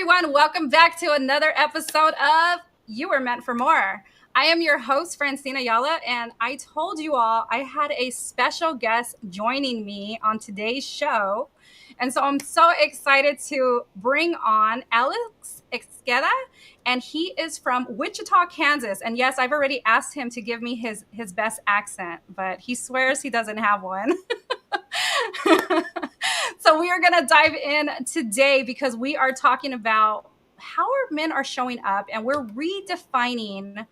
everyone. Welcome back to another episode of You Were Meant for More. I am your host, Francina Ayala, and I told you all I had a special guest joining me on today's show. And so I'm so excited to bring on Alex Esqueda, and he is from Wichita, Kansas. And yes, I've already asked him to give me his best accent, but he swears he doesn't have one. So we are going to dive in today because we are talking about how our men are showing up, and we're redefining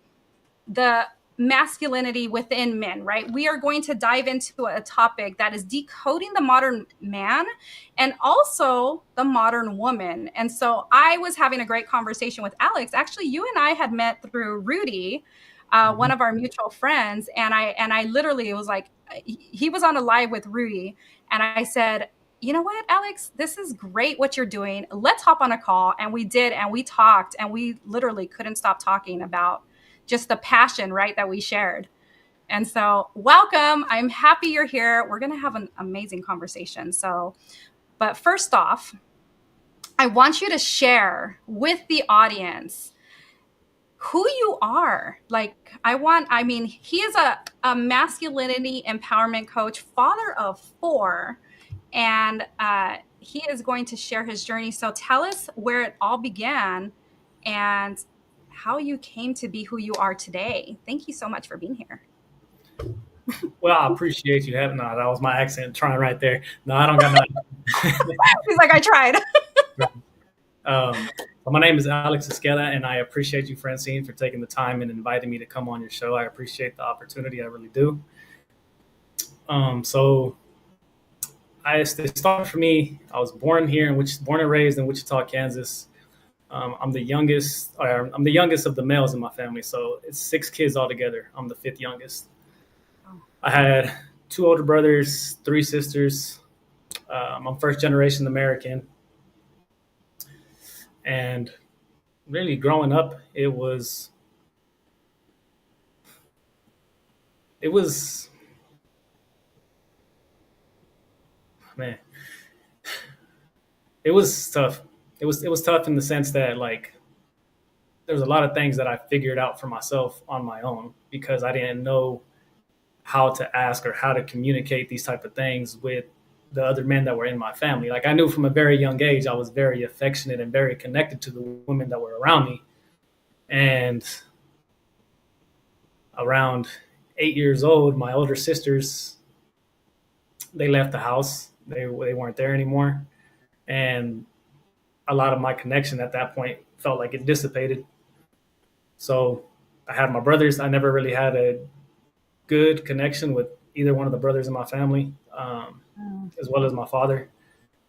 the masculinity within men, right? We are going to dive into a topic that is decoding the modern man and also the modern woman. And so I was having a great conversation with Alex. Actually, you and I had met through Rudy, one of our mutual friends, and I literally was like, he was on a live with Rudy, and I said, you know what, Alex, this is great what you're doing. Let's hop on a call. And we did, and we talked, and we literally couldn't stop talking about just the passion, right, that we shared. And so welcome. I'm happy you're here. We're going to have an amazing conversation. But first off, I want you to share with the audience who you are. He is a masculinity empowerment coach, father of 4, and he is going to share his journey. So tell us where it all began and how you came to be who you are today. Thank you so much for being here. Well, I appreciate you having that. That was my accent trying right there. No, I don't got nothing. He's like, I tried. My name is Alex Esqueda, and I appreciate you, Francine, for taking the time and inviting me to come on your show. I appreciate the opportunity. I really do. It started for me. I was born and raised in Wichita, Kansas. I'm the youngest of the males in my family, so it's 6 kids altogether. I'm the 5th youngest. I had 2 older brothers, 3 sisters. I'm first generation American. And really growing up, it was man, it was tough. It was tough in the sense that, like, there's a lot of things that I figured out for myself on my own because I didn't know how to ask or how to communicate these type of things with the other men that were in my family. Like, I knew from a very young age, I was very affectionate and very connected to the women that were around me. And around 8 years old, my older sisters, they left the house. They weren't there anymore. And a lot of my connection at that point felt like it dissipated. So I had my brothers. I never really had a good connection with either one of the brothers in my family, as well as my father.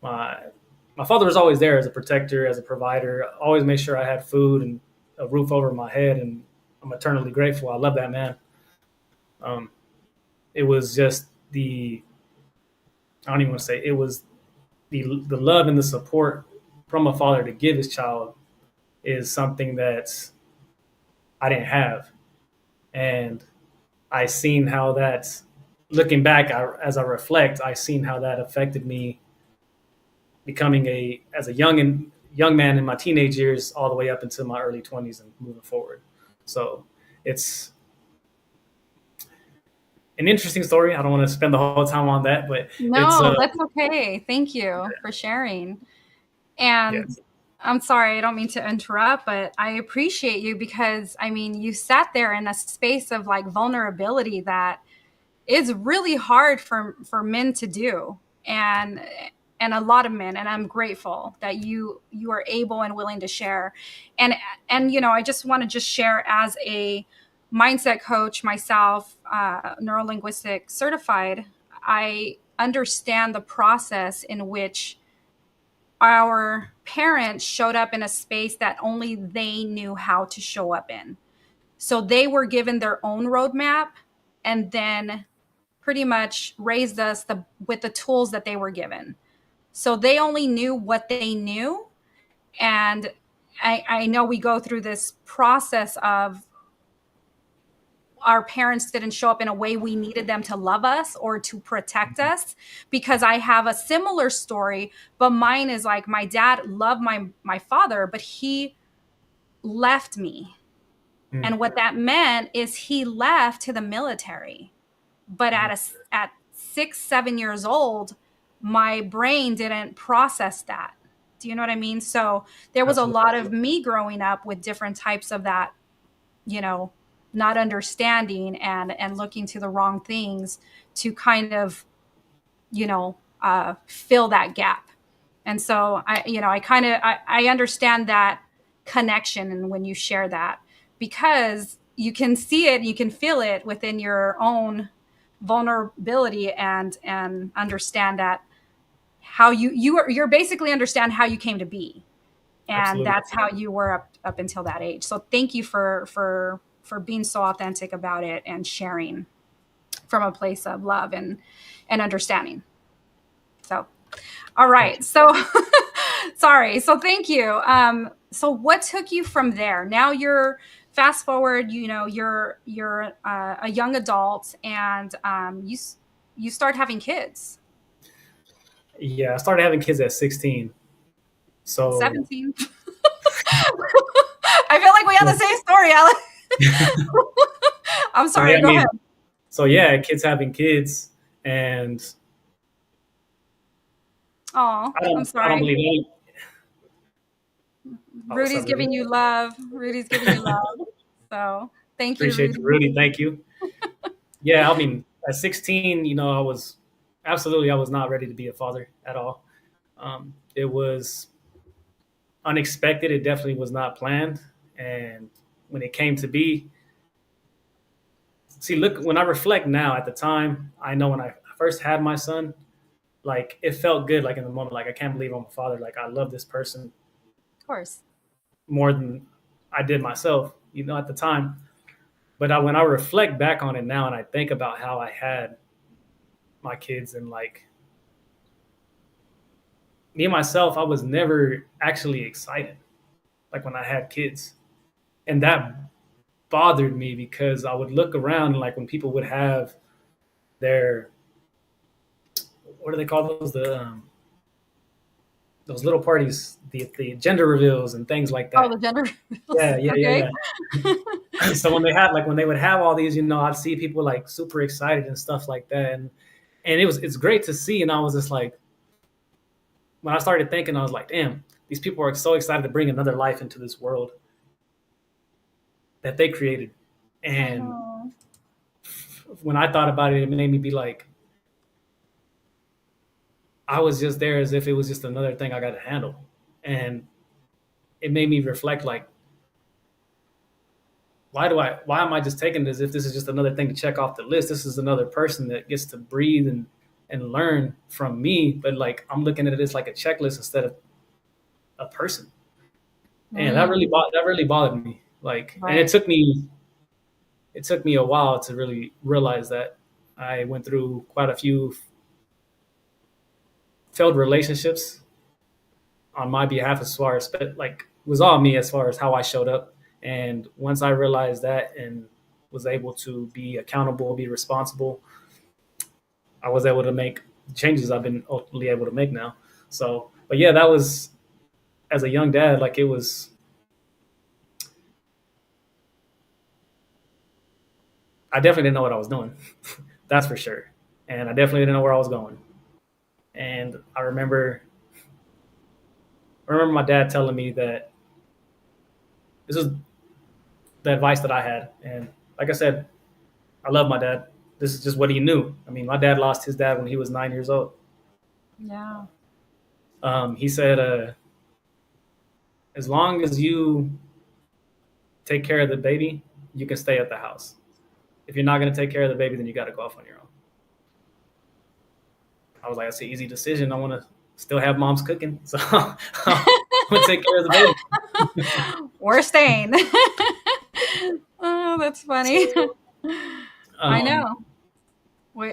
My father was always there as a protector, as a provider, always made sure I had food and a roof over my head, and I'm eternally grateful. I love that man. It was just I don't even want to say, it was the love and the support from a father to give his child is something that I didn't have. And I seen how that, looking back, as I reflect, I seen how that affected me becoming as a young man in my teenage years, all the way up into my early 20s and moving forward. So it's an interesting story. I don't want to spend the whole time on that, but No, that's okay. Thank you for sharing. And yes. I'm sorry, I don't mean to interrupt, but I appreciate you because, you sat there in a space of like vulnerability that is really hard for men to do. And a lot of men, and I'm grateful that you are able and willing to share. And I just want to just share, as a mindset coach myself, neurolinguistic certified, I understand the process in which our parents showed up in a space that only they knew how to show up in. So they were given their own roadmap and then pretty much raised us with the tools that they were given. So they only knew what they knew. And I know we go through this process of our parents didn't show up in a way we needed them to love us or to protect us, because I have a similar story, but mine is like my dad loved my father, but he left me. Mm. And what that meant is he left to the military. But Mm. at 6, 7 years old, my brain didn't process that. Do you know what I mean? So there was a Absolutely. lot of me growing up with different types of that, you know, not understanding and looking to the wrong things to kind of, fill that gap. And so I understand that connection, and when you share that, because you can see it, you can feel it within your own vulnerability, and understand that how you're basically understand how you came to be, and Absolutely. that's how you were up until that age. So thank you for being so authentic about it and sharing from a place of love and understanding. So all Thank right. you. So sorry. So thank you. So what took you from there? Now you're fast forward, you're a young adult, and you start having kids. Yeah, I started having kids at 16. So 17. I feel like we have the same story, Alex. I'm so yeah, sorry. I Go ahead. mean, so yeah, kids having kids, and Oh, I'm I don't sorry. believe any. Oh, what's Rudy's up, Rudy? giving you love. Rudy's giving you love. So thank you, Appreciate Rudy. you, Rudy. Thank you. Yeah, I mean, at 16, I was absolutely, I was not ready to be a father at all. It was unexpected. It definitely was not planned. And when it came to be, see, look, when I reflect now, at the time, I know when I first had my son, like it felt good, like in the moment, like I can't believe I'm a father. Like I love this person Of course. more than I did myself, at the time. But when I reflect back on it now and I think about how I had my kids, and like me and myself, I was never actually excited like when I had kids. And that bothered me because I would look around, and like when people would have their, what do they call those? Those little parties, the gender reveals and things like Oh, that. the gender Yeah, reveals. yeah, Okay. yeah, yeah. So when they would have all these, I'd see people like super excited and stuff like that, and it's great to see. And I was just like, when I started thinking, I was like, damn, these people are so excited to bring another life into this world that they created. I And know. when I thought about it, it made me be like, I was just there as if it was just another thing I got to handle. And it made me reflect like, why am I just taking this as if this is just another thing to check off the list? This is another person that gets to breathe and learn from me. But like, I'm looking at it as like a checklist instead of a person. And Mm, that really bothered me. Like, and right. it took me a while to really realize that. I went through quite a few failed relationships on my behalf, as far as like it was all me as far as how I showed up. And once I realized that and was able to be accountable, be responsible, I was able to make changes I've been ultimately able to make now. So, but yeah, that was, as a young dad, like it was, I definitely didn't know what I was doing. That's for sure. And I definitely didn't know where I was going. And I remember my dad telling me that this is the advice that I had. And like I said, I love my dad. This is just what he knew. I mean, my dad lost his dad when he was 9 years old. Yeah. He said, as long as you take care of the baby, you can stay at the house. If you're not going to take care of the baby, then you got to go off on your own. I was like, that's an easy decision. I want to still have mom's cooking. So I'm going to take care of the baby. We're staying. Oh, that's funny. I Um, know.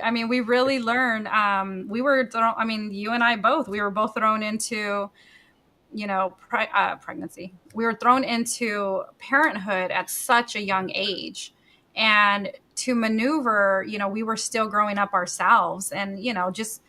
I mean, we really learned. We were thrown, I mean, you and I both, we were both thrown into, pregnancy. We were thrown into parenthood at such a young age. And to maneuver, we were still growing up ourselves, and, just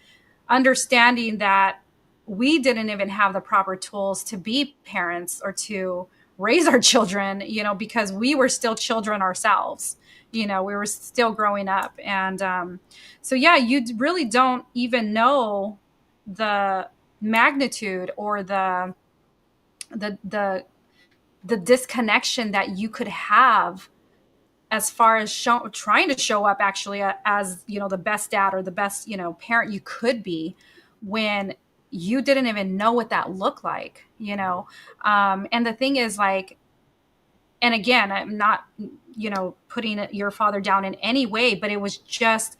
understanding that we didn't even have the proper tools to be parents or to raise our children, because we were still children ourselves. We were still growing up. And so, yeah, you really don't even know the magnitude or the the the disconnection that you could have as far as trying to show up actually as the best dad or the best parent you could be, when you didn't even know what that looked like. And the thing is, like, and again, I'm not putting your father down in any way, but it was just,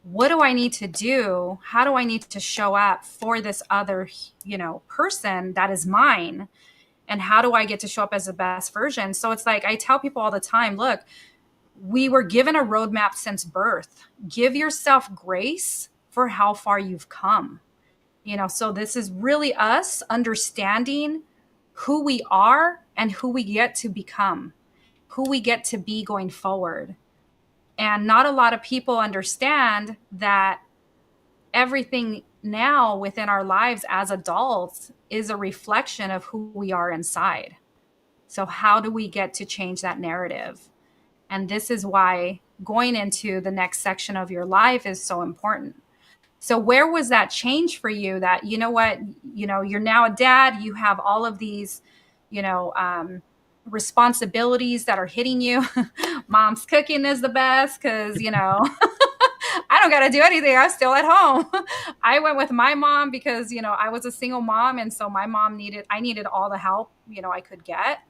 what do I need to do? How do I need to show up for this other person that is mine? And how do I get to show up as the best version? So it's like, I tell people all the time, look, we were given a roadmap since birth. Give yourself grace for how far you've come. So this is really us understanding who we are and who we get to become, who we get to be going forward. And not a lot of people understand that everything now within our lives as adults is a reflection of who we are inside. So how do we get to change that narrative? And this is why going into the next section of your life is so important. So where was that change for you that, you're now a dad, you have all of these, responsibilities that are hitting you. Mom's cooking is the best because, I don't got to do anything. I'm still at home. I went with my mom because, I was a single mom. And so I needed all the help, I could get.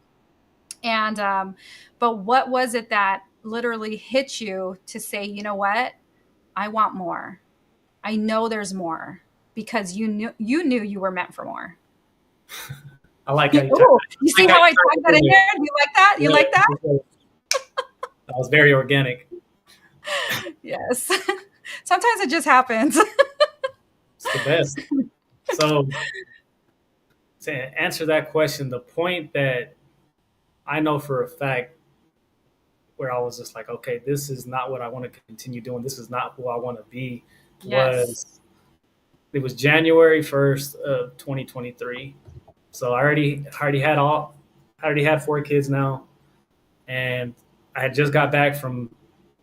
And, but what was it that literally hit you to say, you know what? I want more. I know there's more, because you knew you were meant for more. I like how you see how I tagged that in there? You like that? You like that? That was very organic. Yes. Sometimes it just happens. It's the best. So to answer that question, the point that I know for a fact where I was just like, okay, this is not what I want to continue doing. This is not who I want to be. Yes. It was January 1st of 2023. So I already had 4 kids now, and I had just got back from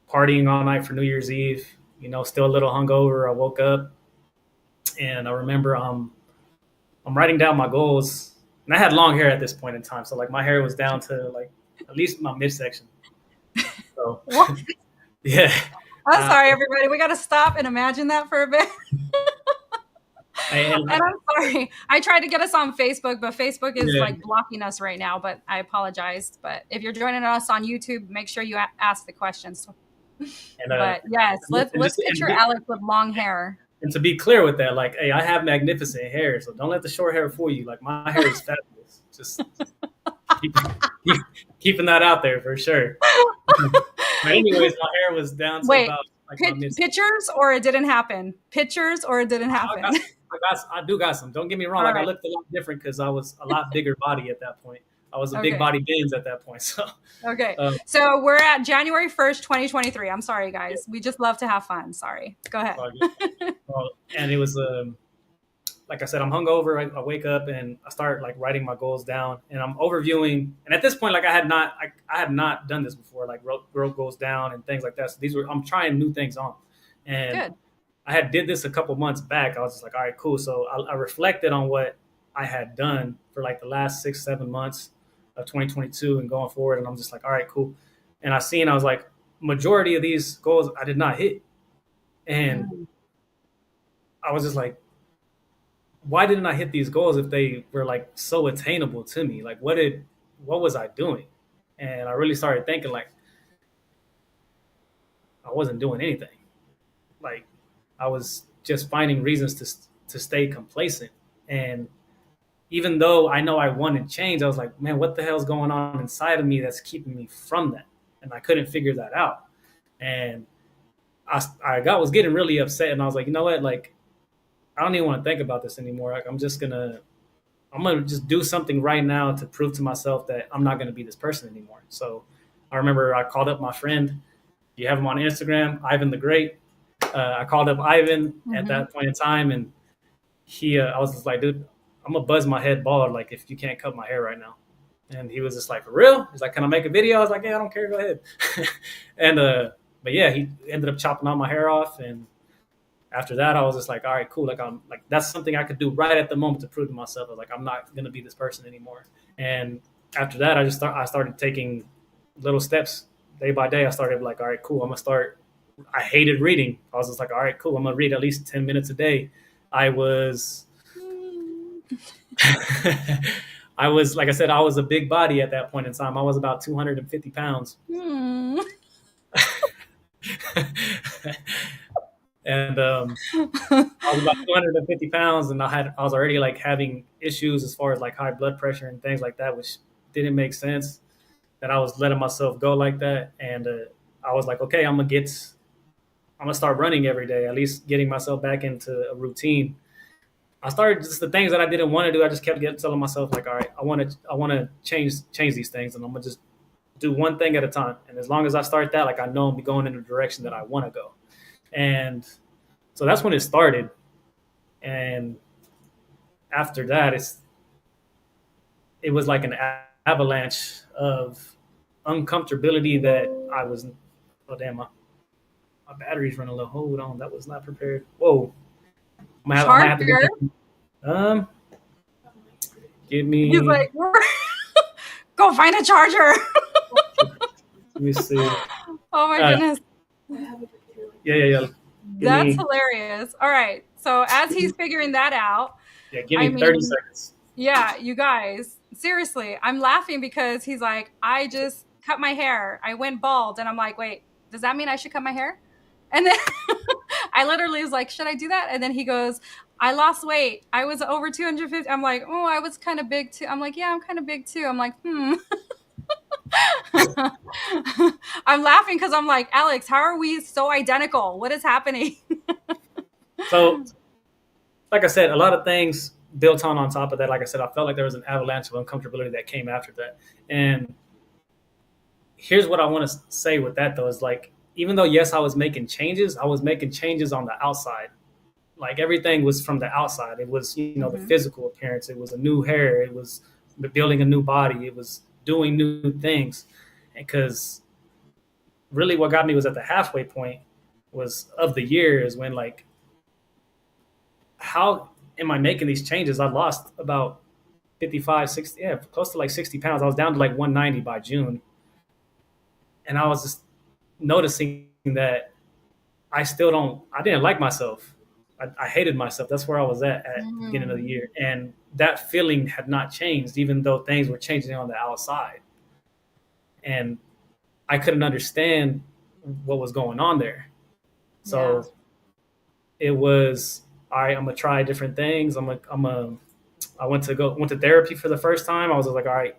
partying all night for New Year's Eve. Still a little hungover. I woke up, and I remember I'm writing down my goals, and I had long hair at this point in time, so like my hair was down to like at least my midsection. So yeah. I'm sorry, everybody. We got to stop and imagine that for a bit. And I'm sorry. I tried to get us on Facebook, but Facebook is like blocking us right now, but I apologize. But if you're joining us on YouTube, make sure you ask the questions. But yes, let's picture Alex with long hair. And to be clear with that, like, hey, I have magnificent hair, so don't let the short hair fool you. Like, my hair is fabulous. Just keeping that out there for sure. But anyways, my hair was down to about like pictures, or it didn't happen. Pictures, or it didn't happen. I do got some. Don't get me wrong. All like right. I looked a lot different because I was a lot bigger body at that point. I was a big body Benz at that point. So okay. So we're at January 1st, 2023. I'm sorry, guys. We just love to have fun. Sorry. Go ahead. And it was like I said, I'm hungover. I wake up and I start like writing my goals down, and I'm overviewing. And at this point, like I had not done this before, like wrote goals down and things like that. So I'm trying new things on, and good. I had did this a couple months back. I was just like, all right, cool. So I reflected on what I had done for like the last 6-7 months of 2022 and going forward, and I'm just like, all right, cool. And I was like, majority of these goals I did not hit, and I was just like, why didn't I hit these goals if they were like so attainable to me? Like, what was I doing? And I really started thinking like I wasn't doing anything. Like I was just finding reasons to stay complacent. And even though I know I wanted change, I was like, man, what the hell's going on inside of me that's keeping me from that? And I couldn't figure that out. And I was getting really upset, and I was like, you know what? Like, I don't even want to think about this anymore. Like, I'm gonna just do something right now to prove to myself that I'm not gonna be this person anymore. So I remember I called up my friend. You have him on Instagram, Ivan the Great. I called up Ivan at Mm-hmm. that point in time, and I was just like, dude, I'm gonna buzz my head bald, like if you can't cut my hair right now. And he was just like, for real? He's like, can I make a video? I was like, yeah, I don't care, go ahead. and but yeah, he ended up chopping all my hair off, and after that, I was just like, all right, cool. Like I'm like that's something I could do right at the moment to prove to myself. I was like, I'm not gonna be this person anymore. And after that, I started taking little steps day by day. I started like, all right, cool. I'm gonna start. I hated reading. I was just like, all right, cool. I'm gonna read at least 10 minutes a day. I was, I was like I said, I was a big body at that point in time. I was about 250 pounds. Mm. and I was about 250 pounds, and I was already like having issues as far as like high blood pressure and things like that, which didn't make sense. That I was letting myself go like that, and I was like, okay, I'm gonna start running every day, at least getting myself back into a routine. I started just the things that I didn't want to do. I just kept telling myself like, all right, I want to change these things, and I'm gonna just do one thing at a time. And as long as I start that, like I know I'm going in the direction that I want to go. And so that's when it started. And after that, it was like an avalanche of uncomfortability that I was. Oh damn, my battery's running low. Hold on, that was not prepared. Whoa, I'm gonna have to Charger. get give He's me. like, go find a charger. Let me see. Oh my Uh, goodness. yeah. Give That's me hilarious. All right. So as he's figuring that out, give I me 30 mean, seconds. yeah, you guys, seriously, I'm laughing because he's like, I just cut my hair. I went bald. And I'm like, wait, does that mean I should cut my hair? And then I literally was like, should I do that? And then he goes, I lost weight. I was over 250. I'm like, oh, I was kind of big too. I'm like, yeah, I'm kind of big too. I'm like, I'm laughing because I'm like, Alex, how are we so identical? What is happening? So, like I said, a lot of things built on top of that. Like I said, I felt like there was an avalanche of uncomfortability that came after that. And here's what I want to say with that though is like, even though yes, I was making changes, I was making changes on the outside. Like everything was from the outside. It was, the Mm-hmm. physical appearance. It was a new hair. It was building a new body. It was doing new things. Because really what got me was at the halfway point was of the year is when like, how am I making these changes? I lost about 55, 60, yeah, close to like 60 pounds. I was down to like 190 by June. And I was just noticing that I didn't like myself. I hated myself. That's where I was at the beginning of the Mm. year. And that feeling had not changed, even though things were changing on the outside. And I couldn't understand what was going on there. Yeah. So it was, all right, I'm gonna try different things. I went to therapy for the first time. I was like, all right,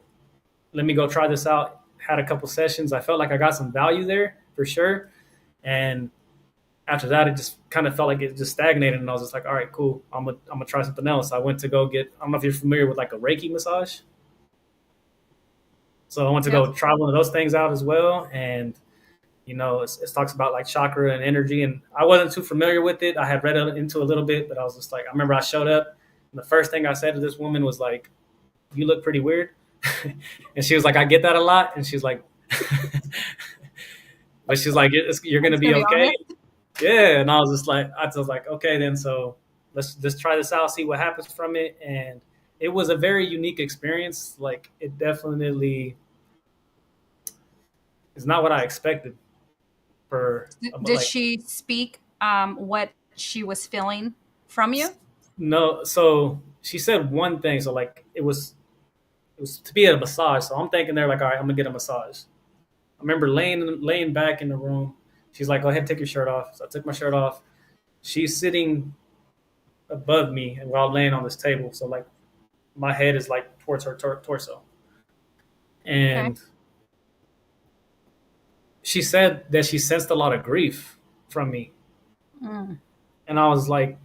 let me go try this out. Had a couple sessions. I felt like I got some value there for sure. And after that, it just kind of felt like it just stagnated. And I was just like, all right, cool. I'm gonna try something else. I went to go get. I don't know if you're familiar with like a Reiki massage. So I went to Yes. go try one of those things out as well. And it talks about like chakra and energy. And I wasn't too familiar with it. I had read into a little bit, but I was just like, I remember I showed up, and the first thing I said to this woman was like, "You look pretty weird." And she was like, "I get that a lot." And she's like, but she's like, "You're I'm gonna just be gonna be okay." honest. Yeah, and I was like, okay, then so let's try this out, see what happens from it. And it was a very unique experience. Like it definitely is not what I expected for, but Did like she speak what she was feeling from you? no. So she said one thing. So like it was to be a massage. So I'm thinking they're like, all right, I'm gonna get a massage. I remember laying back in the room. She's like, go ahead, take your shirt off. So I took my shirt off. She's sitting above me and while laying on this table. So like my head is like towards her torso. Okay. And she said that she sensed a lot of grief from me. Mm. And I was like,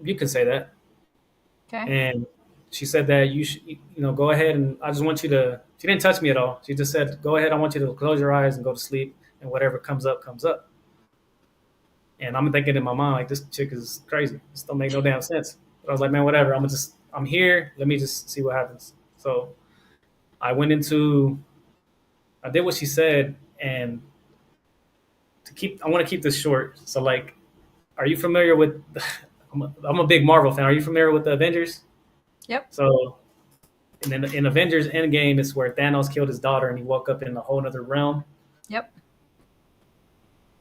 you can say that. Okay. And she said that you should, go ahead, and I just want you to. She didn't touch me at all. She just said, "Go ahead. I want you to close your eyes and go to sleep, and whatever comes up, comes up." And I'm thinking in my mind, like, this chick is crazy. This don't make no damn sense. But I was like, man, whatever. I'm here. Let me just see what happens. So I went into, I did what she said, and I want to keep this short. So like, are you familiar with? I'm a big Marvel fan. Are you familiar with the Avengers? Yep. So in Avengers Endgame, it's where Thanos killed his daughter, and he woke up in a whole other realm. Yep.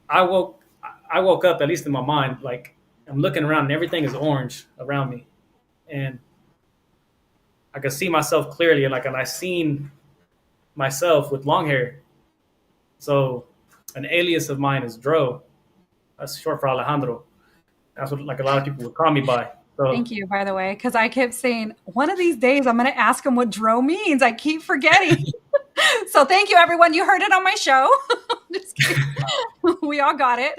I woke I woke up, at least in my mind, like I'm looking around and everything is orange around me, and I could see myself clearly, and I seen myself with long hair. So an alias of mine is Dro. That's short for Alejandro. That's what like a lot of people would call me by. So Thank you, by the way, because I kept saying one of these days I'm going to ask him what dro means. I keep forgetting. So thank you, everyone. You heard it on my show. Just kidding. We all got it.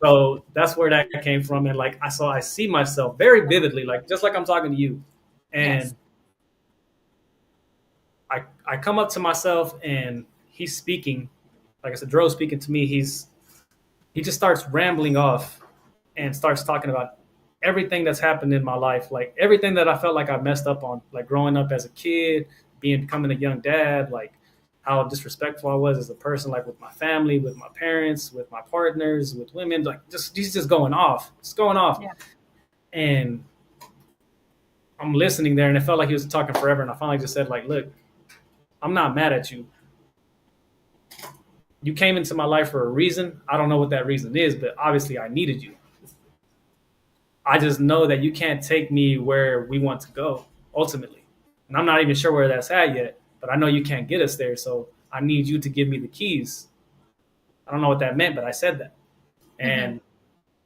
so that's where that came from, and like I see myself very vividly, like just like I'm talking to you, Yes. and I come up to myself and he's speaking, like I said, Dro's speaking to me. He just starts rambling off and starts talking about everything that's happened in my life, like everything that I felt like I messed up on, like growing up as a kid, becoming a young dad, like how disrespectful I was as a person, like with my family, with my parents, with my partners, with women, like just he's just going off, just going off. Yeah. And I'm listening there, and it felt like he was talking forever. And I finally just said, like, look, I'm not mad at you. You came into my life for a reason. I don't know what that reason is, but obviously I needed you. I just know that you can't take me where we want to go ultimately. And I'm not even sure where that's at yet, but I know you can't get us there. So I need you to give me the keys. I don't know what that meant, but I said that. And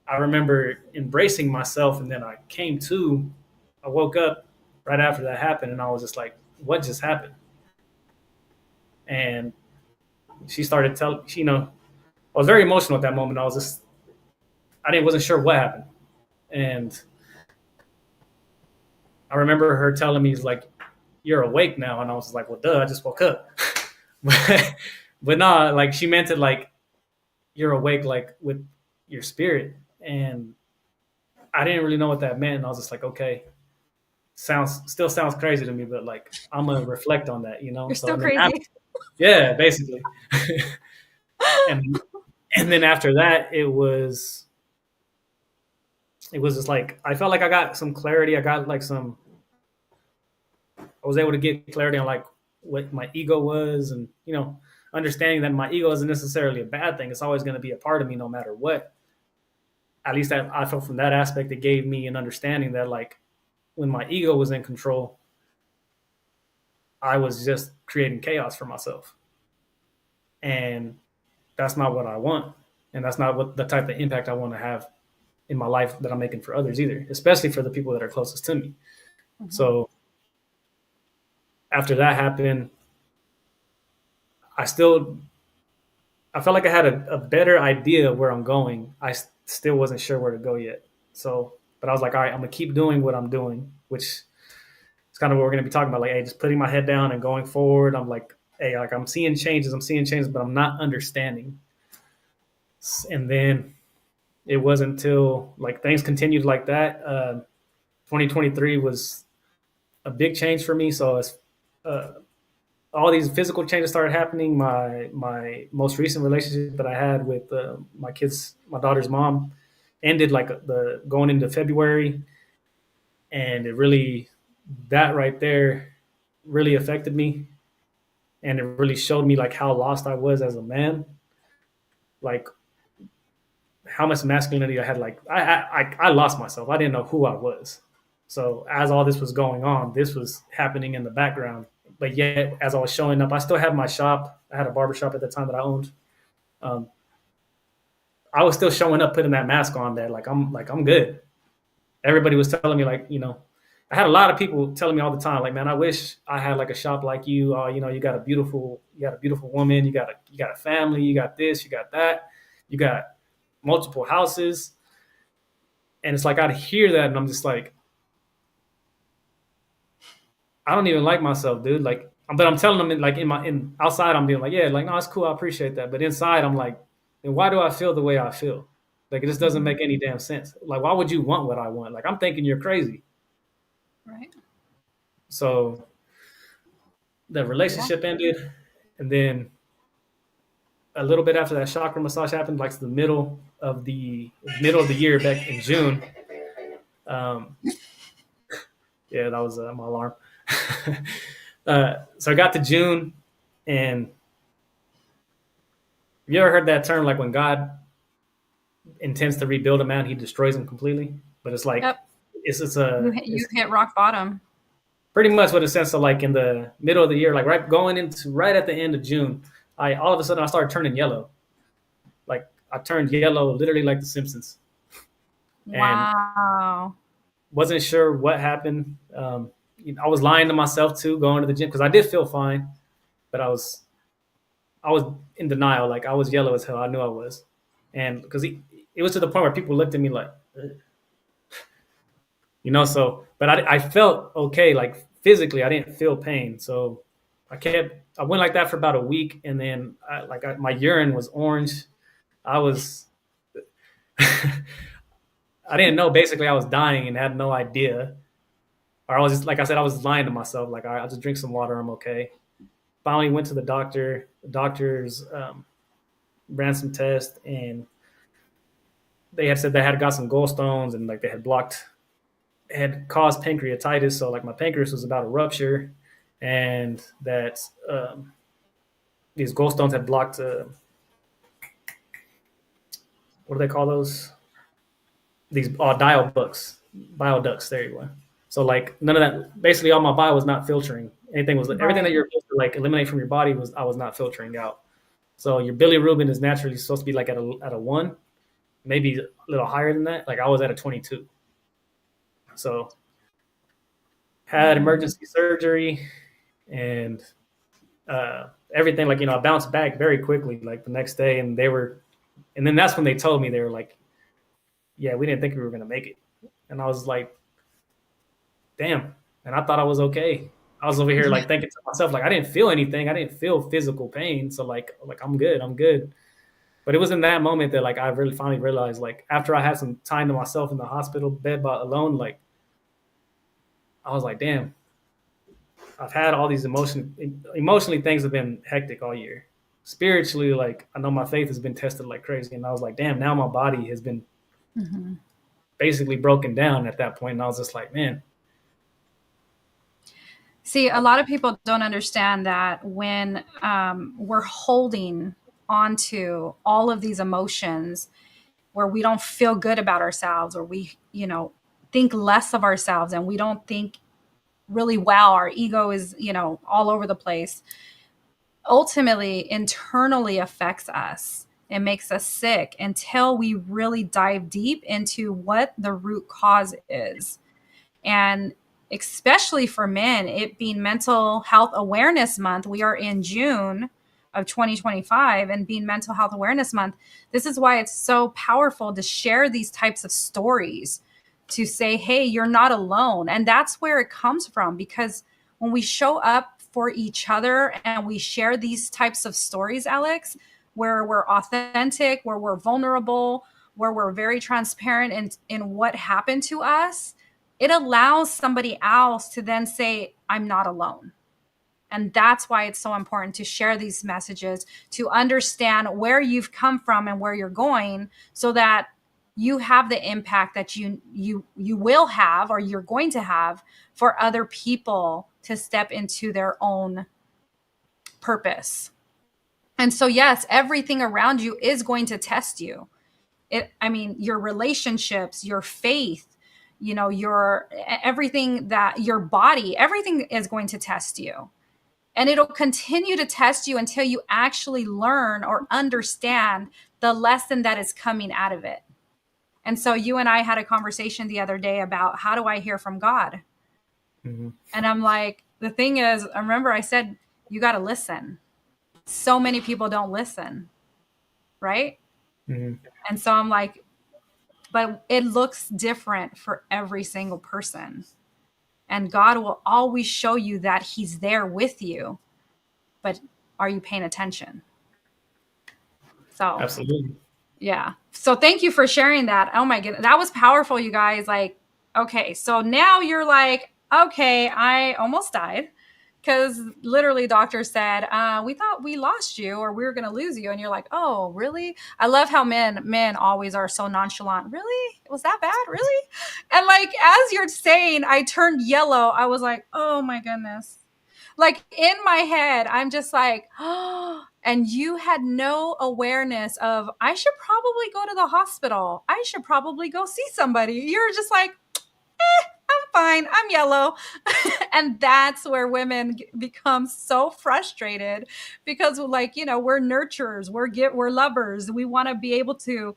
I remember embracing myself. And then I woke up right after that happened, and I was just like, what just happened? And she started telling, I was very emotional at that moment. Wasn't sure what happened. And I remember her telling me, like, you're awake now. And I was like, well, duh, I just woke up. but nah, like she meant it like you're awake, like with your spirit. And I didn't really know what that meant. And I was just like, okay, still sounds crazy to me, but like, I'm going to reflect on that, You're So, still crazy. yeah, basically. and, and then after that, it was just like, I felt like I got some clarity. I was able to get clarity on like what my ego was, and understanding that my ego isn't necessarily a bad thing. It's always going to be a part of me no matter what. At least I felt from that aspect, it gave me an understanding that like when my ego was in control, I was just creating chaos for myself. And that's not what I want. And that's not what the type of impact I want to have in my life that I'm making for others either, especially for the people that are closest to me. So after that happened, I still I felt like I had a better idea of where I'm going. Still wasn't sure where to go yet. So, but I was like, all right, I'm gonna keep doing what I'm doing, which is kind of what we're gonna be talking about. Like, hey, just putting my head down and going forward. I'm like, hey, like I'm seeing changes, but I'm not understanding. And then it wasn't until like things continued like that. 2023 was a big change for me. So it's all these physical changes started happening. My most recent relationship that I had with my daughter's mom, ended like the going into February, and that right there really affected me, and it really showed me like how lost I was as a man, like how much masculinity I had. Like I lost myself. I didn't know who I was. So as all this was going on, this was happening in the background. But yet, as I was showing up, I still had my shop. I had a barbershop at the time that I owned. Um, I was still showing up, putting that mask on. That I'm good. Everybody was telling me I had a lot of people telling me all the time, like, man, I wish I had like a shop like you. You got a beautiful woman. You got a family. You got this. You got that. You got multiple houses. And it's like I'd hear that, and I'm just like, I don't even like myself, dude. Like, but I'm telling them like in outside, I'm being like, yeah, like no, it's cool, I appreciate that. But inside, I'm like, then why do I feel the way I feel? Like, it just doesn't Mhm. make any damn sense. Like, why would you want what I want? Like, I'm thinking you're crazy. Right. So the Yeah. relationship ended, and then a little bit after that chakra massage happened, like the middle of the year back in June. Um, yeah, that was my alarm. So I got to June, and have you ever heard that term? Like when God intends to rebuild a man, He destroys him completely. But it's like Yep. You it's hit rock bottom. pretty much what it says. So like in the middle of the year, like right at the end of June, I all of a sudden I started turning yellow. Like I turned yellow, literally like The Simpsons, and Wow. wasn't sure what happened. I was lying to myself too, going to the gym because I did feel fine, but I was in denial. Like I was yellow as hell. I knew I was, and because it was to the point where people looked at me like, So, but I felt okay. Like physically, I didn't feel pain. So I went like that for about a week, and then my urine was orange. I was, I didn't know. Basically, I was dying and had no idea. Or I was just, like I said, I was lying to myself. Like, all right, I'll just drink some water. I'm okay. Finally went to the doctor. The doctors ran some tests, and they had said they had got some gallstones, and like they had caused pancreatitis. So like my pancreas was about to rupture, and that these gallstones had blocked. What do they call those? These bile ducts. There you go. So like none of that. Basically, all my bile was not filtering. Everything that Right. you're supposed to like eliminate from your body was I was not filtering out. So your bilirubin is naturally supposed to be like at a 1, maybe a little higher than that. Like I was at a 22. So had Mm. emergency surgery and everything. Like I bounced back very quickly. Like the next day, and then that's when they told me they were like, "Yeah, we didn't think we were gonna make it," and I was like, "Damn!" And I thought I was okay. I was over here Yeah. like thinking to myself, like I didn't feel anything. I didn't feel physical pain. So like I'm good. I'm good. But it was in that moment that like I really finally realized, like after I had some time to myself in the hospital bed by alone, like I was like, damn, I've had all these emotionally things have been hectic all year. Spiritually, like I know my faith has been tested like crazy, and I was like, damn, now my body has been Mhm. basically broken down at that point, and I was just like, man, See, a lot of people don't understand that when we're holding onto all of these emotions where we don't feel good about ourselves or we think less of ourselves and we don't think really well, our ego is all over the place, ultimately internally affects us. It makes us sick until we really dive deep into what the root cause is. And especially for men, it being Mental Health Awareness Month, we are in June of 2025 and being Mental Health Awareness Month. This is why it's so powerful to share these types of stories, to say, hey, you're not alone. And that's where it comes from, because when we show up for each other and we share these types of stories, Alex, where we're authentic, where we're vulnerable, where we're very transparent in what happened to us, it allows somebody else to then say, I'm not alone. And that's why it's so important to share these messages, to understand where you've come from and where you're going, so that you have the impact that you will have, or you're going to have, for other people to step into their own purpose. And so yes, everything around you is going to test you. I mean, your relationships, your faith, your everything, that your body, everything is going to test you. And it'll continue to test you until you actually learn or understand the lesson that is coming out of it. And so you and I had a conversation the other day about, how do I hear from God? mm-hmm, And I'm like, the thing is, I remember I said, you got to listen. So many people don't listen, right? mm-hmm, And so I'm like, but it looks different for every single person. and God will always show you that he's there with you. But are you paying attention? So, Absolutely. yeah. So thank you for sharing that. Oh my goodness. That was powerful, you guys. Like, okay. So now you're like, okay, I almost died. Because literally doctors said, we thought we lost you or we were gonna lose you. And you're like, oh, really? I love how men always are so nonchalant. Really? Was that bad? Really? And like as you're saying, I turned yellow. I was like, oh my goodness. Like in my head, I'm just like, oh, and you had no awareness of, I should probably go to the hospital. I should probably go see somebody. You're just like, I'm fine. I'm yellow. And that's where women become so frustrated because like, we're nurturers, we're lovers. We want to be able to,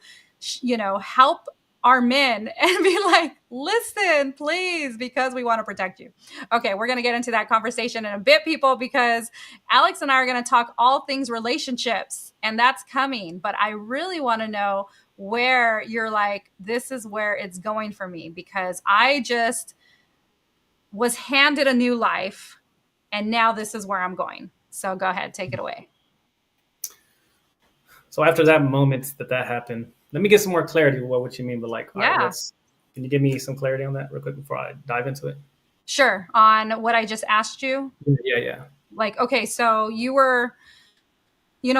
help our men and be like, listen, please, because we want to protect you. Okay, we're going to get into that conversation in a bit, people, because Alex and I are going to talk all things relationships, and that's coming. But I really want to know where you're like, this is where it's going for me, because I just was handed a new life and now this is where I'm going. So go ahead, take it away. So after that moment that happened, let me get some more clarity with what you mean. But like, all right, Yeah, can you give me some clarity on that real quick before I dive into it? sure. On what I just asked you, Yeah, yeah. like, okay, so you were,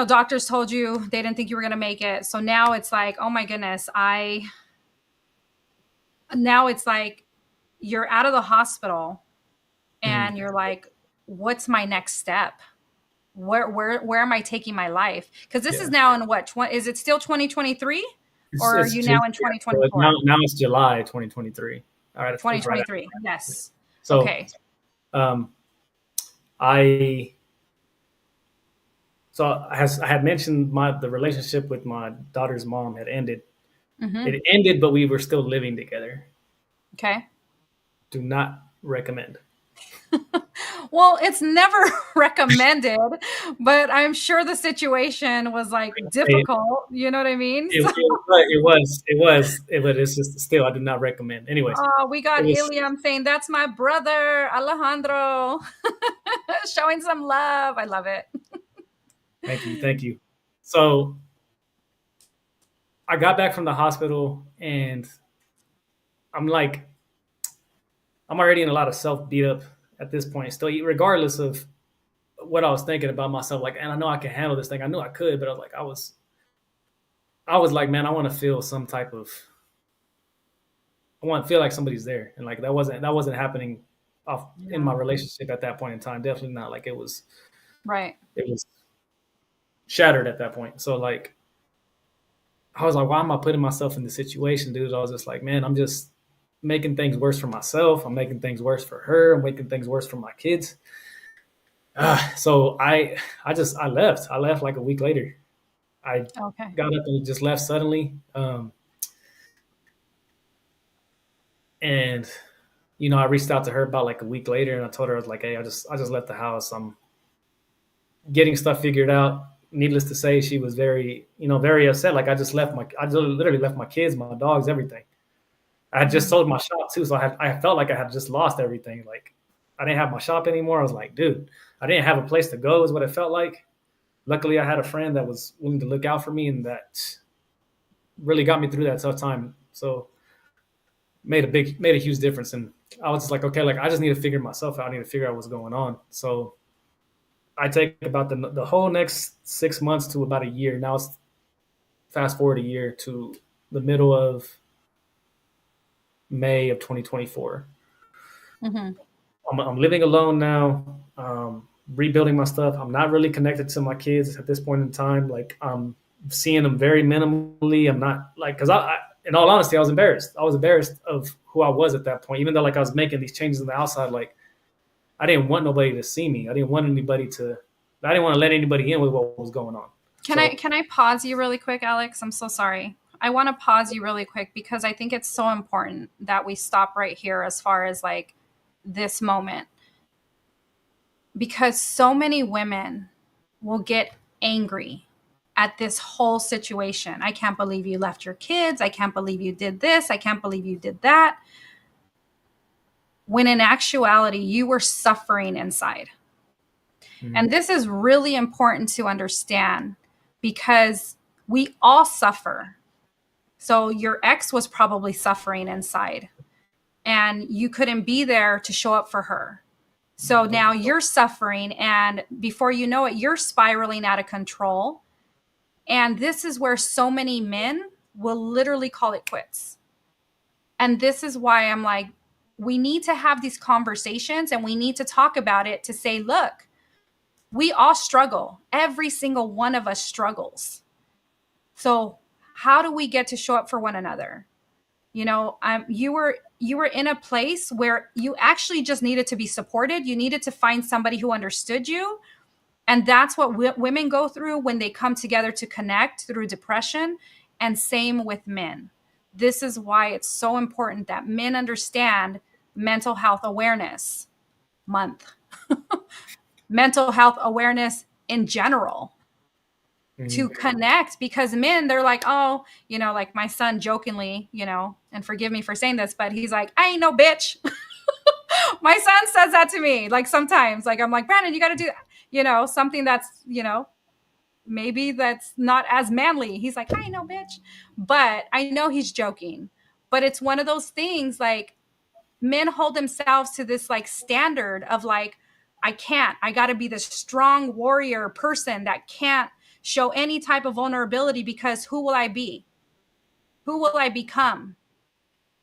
doctors told you they didn't think you were going to make it. So now it's like, oh my goodness, now it's like you're out of the hospital Mhm. and you're like, what's my next step? Where am I taking my life? Because this is Yeah. now in what, is it still 2023 or are It's you just, now in yeah. So now 2024? now it's July 2023. All right, it's right after. 2023. Yes. So Okay. um, I I had mentioned the relationship with my daughter's mom had ended. Mm-hmm. It ended, but we were still living together. Okay. Do not recommend. Well, it's never recommended, but I'm sure the situation was like It, difficult. You know what I mean? it, So, but it's just still I do not recommend. Anyways, we it got was. Iliam saying, that's my brother, Alejandro, showing some love. I love it. Thank you, thank you. So I got back from the hospital and I'm like I'm already in a lot of self beat up at this point. Still, regardless of what I was thinking about myself, like, and I know I can handle this thing. I knew I could, but I was like, I was like, man, I want to feel some type of, I want to feel like somebody's there, and like that wasn't happening off in my Yeah. relationship at that point in time. Definitely not. Like Right. it was shattered at that point. So like, I was like, why am I putting myself in this situation, dude? I was just like, man, I'm just making things worse for myself. I'm making things worse for her. I'm making things worse for my kids. So I left. I left like a week later. I Okay. got up and just left suddenly. And I reached out to her about like a week later, and I told her I was like, "Hey, I just left the house. I'm getting stuff figured out." Needless to say, she was very very upset. Like I just literally left my kids, my dogs, everything. I had just Mm. sold my shop too, so I felt like I had just lost everything. Like I didn't have my shop anymore. I was like, dude, I didn't have a place to go. Is what it felt like. Luckily, I had a friend that was willing to look out for me, and that really got me through that tough time. So made a huge difference. And I was just like, okay, like I just need to figure myself out. I need to figure out what's going on. So I take about the whole next 6 months to about a year. Now it's fast forward a year to the middle of May of 2024. Mm-hmm. I'm living alone now, rebuilding my stuff. I'm not really connected to my kids at this point in time. Like I'm seeing them very minimally. I'm not like, because in all honesty, I was embarrassed. I was embarrassed of who I was at that point, even though like I was making these changes on the outside. Like I didn't want nobody to see me. I didn't want anybody to. I didn't want to let anybody in with what was going on. So Can I pause you really quick, Alex? I'm so sorry. I want to pause you really quick because I think it's so important that we stop right here as far as like this moment, because so many women will get angry at this whole situation. I can't believe you left your kids. I can't believe you did this. I can't believe you did that. when in actuality, you were suffering inside. Mm-hmm. And this is really important to understand because we all suffer. So your ex was probably suffering inside and you couldn't be there to show up for her. So Nope. now you're suffering, and before you know it, you're spiraling out of control. And this is where so many men will literally call it quits. And this is why I'm like, we need to have these conversations and we need to talk about it to say, look, we all struggle. Every single one of us struggles. So how do we get to show up for one another? You know, you were in a place where you actually just needed to be supported. You needed to find somebody who understood you. And that's what women go through when they come together to connect through depression. And same with men. This is why it's so important that men understand mental health awareness month, mental health awareness in general, to Mm-hmm. connect, because men, they're like, oh, like my son jokingly, and forgive me for saying this, but he's like, I ain't no bitch. My son says that to me. Like sometimes, like I'm like, Brandon, you got to do, something that's, maybe that's not as manly. He's like, I ain't no bitch. But I know he's joking. But it's one of those things, like men hold themselves to this like standard of like, I got to be this strong warrior person that can't show any type of vulnerability, because who will I be? Who will I become?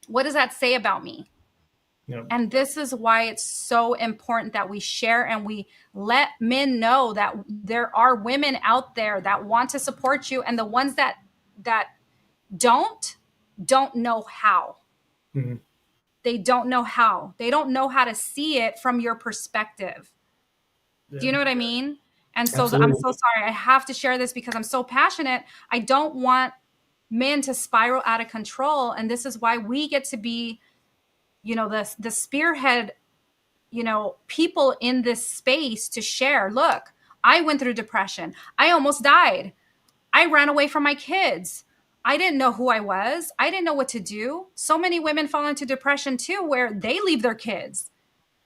What does that say about me? Yep. And this is why it's so important that we share and we let men know that there are women out there that want to support you, and the ones that don't know how. Mm-hmm. They don't know how. They don't know how to see it from your perspective. Do Yeah. you know what I mean? And so I'm Absolutely. so sorry. I have to share this because I'm so passionate. I don't want men to spiral out of control. And this is why we get to be, the spearhead, people in this space to share. Look, I went through depression. I almost died. I ran away from my kids. I didn't know who I was. I didn't know what to do. So many women fall into depression too, where they leave their kids,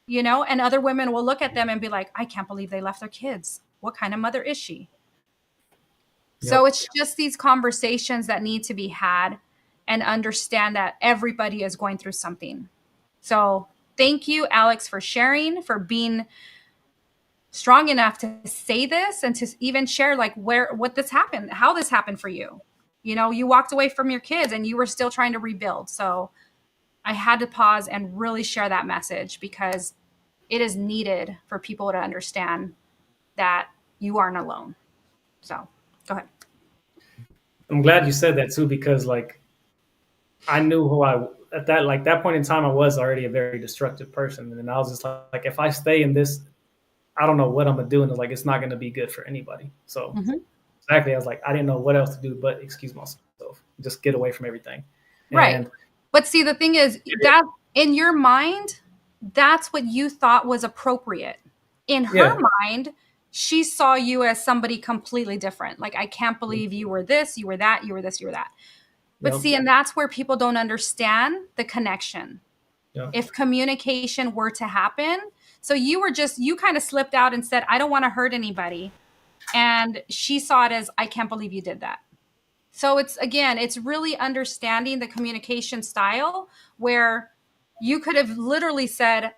and other women will look at them and be like, I can't believe they left their kids. What kind of mother is she? So Yep. it's just these conversations that need to be had, and understand that everybody is going through something. So thank you, Alex, for sharing, for being strong enough to say this and to even share like what this happened, how this happened for you. You walked away from your kids and you were still trying to rebuild. So I had to pause and really share that message, because it is needed for people to understand that you aren't alone. So go ahead. I'm glad you said that too, because like I knew who I at that point in time I was already a very destructive person, and then I was just like if I stay in this, I don't know what I'm gonna do, and it's like it's not gonna be good for anybody. So Mm-hmm. exactly, I was like I didn't know what else to do but excuse myself, just get away from everything, Right. and But see, the thing is that in your mind, that's what you thought was appropriate. In her yeah, mind, she saw you as somebody completely different. Like, I can't believe you were this, you were that, you were this, you were that. But yep, see, and that's where people don't understand the connection. yep, If communication were to happen, so you kind of slipped out and said, I don't want to hurt anybody. And she saw it as, I can't believe you did that. So it's really understanding the communication style, where you could have literally said,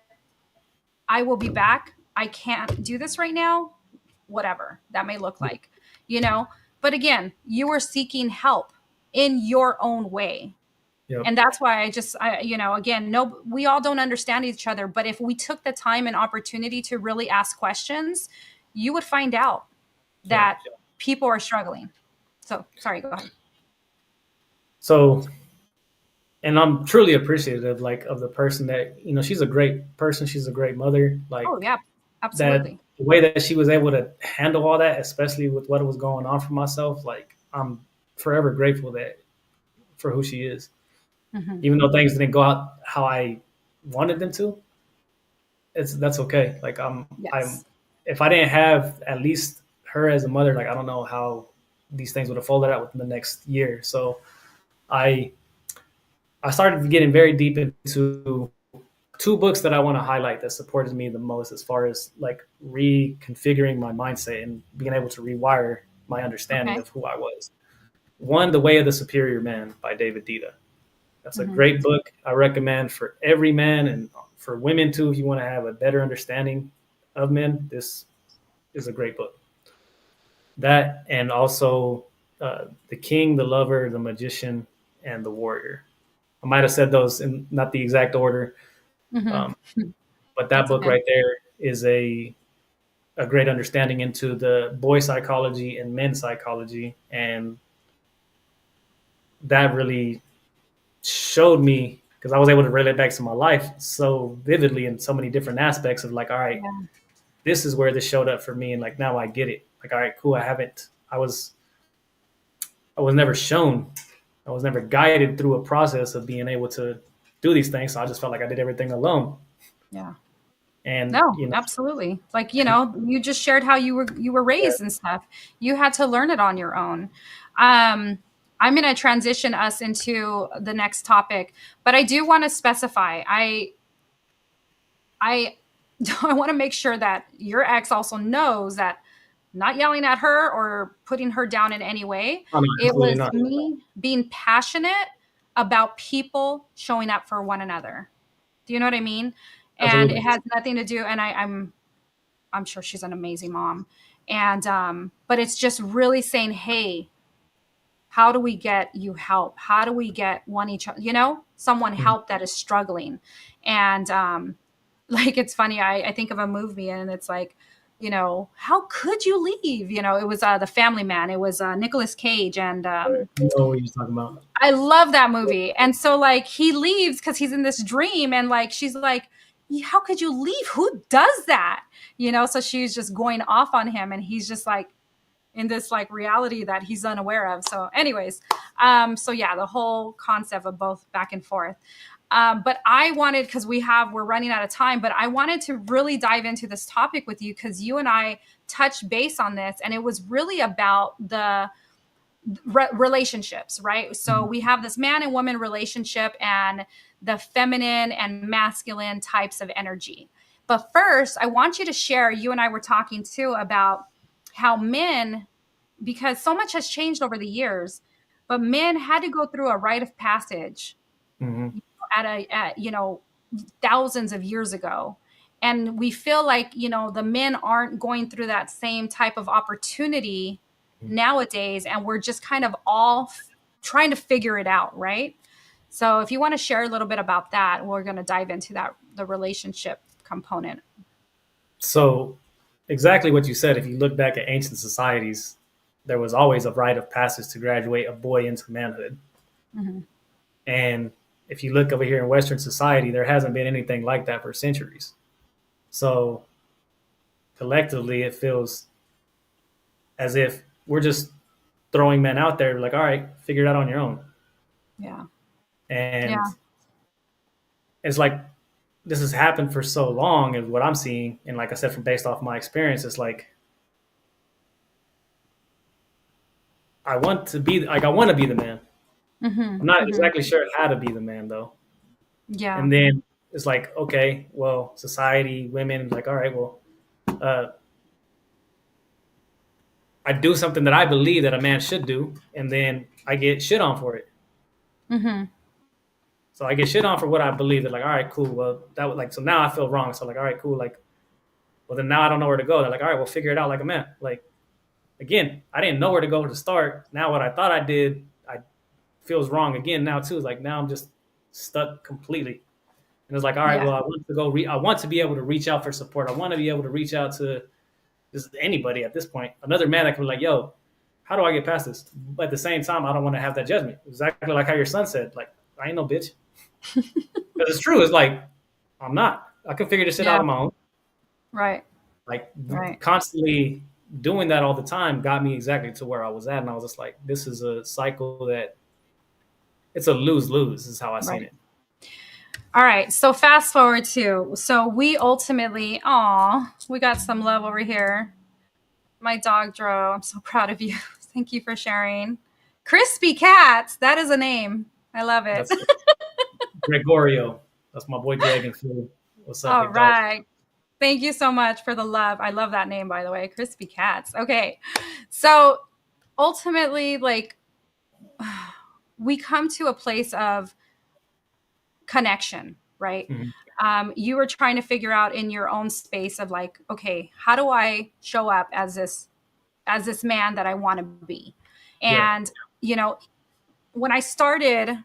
I will be back. I can't do this right now, whatever that may look like, you know? But again, you are seeking help in your own way. yep, And that's why again, no, we all don't understand each other. But if we took the time and opportunity to really ask questions, you would find out yeah. that people are struggling. So sorry, go ahead. So and I'm truly appreciative like of the person that she's a great person, she's a great mother, Oh, like yeah, that absolutely. the way that she was able to handle all that, especially with what was going on for myself, like I'm forever grateful that for who she is. Hmm. Even though things didn't go out how I wanted them to, that's okay. Like I'm Yes. if I didn't have at least her as a mother, like I don't know how these things would have folded out within the next year. So I I started getting very deep into two books that I want to highlight that supported me the most as far as like reconfiguring my mindset and being able to rewire my understanding Okay. of who I was. One, The Way of the Superior Man by David Dita. That's a Hmm. great book. I recommend for every man and for women too. If you want to have a better understanding of men, this is a great book. That and also The King, the Lover, the Magician, and the Warrior. I might have said those in not the exact order, Hmm. um, but that That's book okay. right there is a great understanding into the boy psychology and men's psychology, and that really showed me because I was able to relate back to my life so vividly in so many different aspects of like, all right, Yeah. this is where this showed up for me, and like now I get it. Like, all right, cool. I was never shown, I was never guided through a process of being able to do these things. So I just felt like I did everything alone, Yeah. and No, absolutely. Like, you just shared how you were yeah, raised and stuff. You had to learn it on your own. Um, I'm going to transition us into the next topic, but I do want to specify. I I want to make sure that your ex also knows that not yelling at her or putting her down in any way. oh, no, It absolutely was not. me being passionate about people showing up for one another. Do you know what I mean? And it Absolutely. has nothing to do. And I'm sure she's an amazing mom. And but it's just really saying, hey, how do we get you help? How do we get one each other, someone Mhm. help that is struggling? And like it's funny, I think of a movie and it's like, how could you leave? It was The Family Man. It was Nicolas Cage, and I know what you're talking about. I love that movie. And so like he leaves because he's in this dream, and like she's like, how could you leave? Who does that? So she's just going off on him, and he's just like in this like reality that he's unaware of. So, anyways, so yeah, the whole concept of both back and forth. But I wanted, because we're running out of time, but I wanted to really dive into this topic with you because you and I touched base on this, and it was really about the relationships, right? So Mhm. we have this man and woman relationship and the feminine and masculine types of energy. But first, I want you to share, you and I were talking too about how men, because so much has changed over the years, but men had to go through a rite of passage Mhm. at thousands of years ago. And we feel like, the men aren't going through that same type of opportunity nowadays. And we're just kind of all trying to figure it out, right? So if you want to share a little bit about that, we're going to dive into the relationship component. So, exactly what you said. If you look back at ancient societies, there was always a rite of passage to graduate a boy into manhood. Hmm. And if you look over here in Western society, there hasn't been anything like that for centuries. So, collectively, it feels as if we're just throwing men out there, like, all right, figure it out on your own. Yeah. And Yeah. it's like this has happened for so long, and what I'm seeing, and like I said, from based off my experience, it's like I want to be the man. Hmm. I'm not Hmm. exactly sure how to be the man though. Yeah. And then it's like, okay, well, society, women, like, all right, well, uh, I do something that I believe that a man should do, and then I get shit on for it. Hmm. So I get shit on for what I believe. They're like, all right, cool. Well, that was like, so now I feel wrong. So like, all right, cool. Like, well, then now I don't know where to go. They're like, all right, well, figure it out like a man. Like, again, I didn't know where to go to start. Now what I thought I did, I feels wrong again now too. It's like now I'm just stuck completely. And it's like, all right, Yeah. well, I want to go. I want to be able to reach out for support. I want to be able to reach out to just anybody at this point. Another man that can be like, yo, how do I get past this? But at the same time, I don't want to have that judgment. Exactly like how your son said, like, I ain't no bitch. Because it's true. It's like, I'm not. I can figure this shit out Yeah. on my own. Right. Like, Right. constantly doing that all the time got me exactly to where I was at. And I was just like, this is a cycle that it's a lose lose, is how I seen Right. it. All right. So fast forward to, so we ultimately, we got some love over here. My dog Dro, I'm so proud of you. Thank you for sharing. Crispy Cats, that is a name. I love it. That's Gregorio. That's my boy Greg and Phil. What's up, All big dog? right. Thank you so much for the love. I love that name, by the way, Crispy Cats. Okay. So ultimately, like, we come to a place of connection, right? Mm-hmm. You were trying to figure out in your own space of like, okay, how do I show up as this man that I want to be? Yeah. And you know, when I started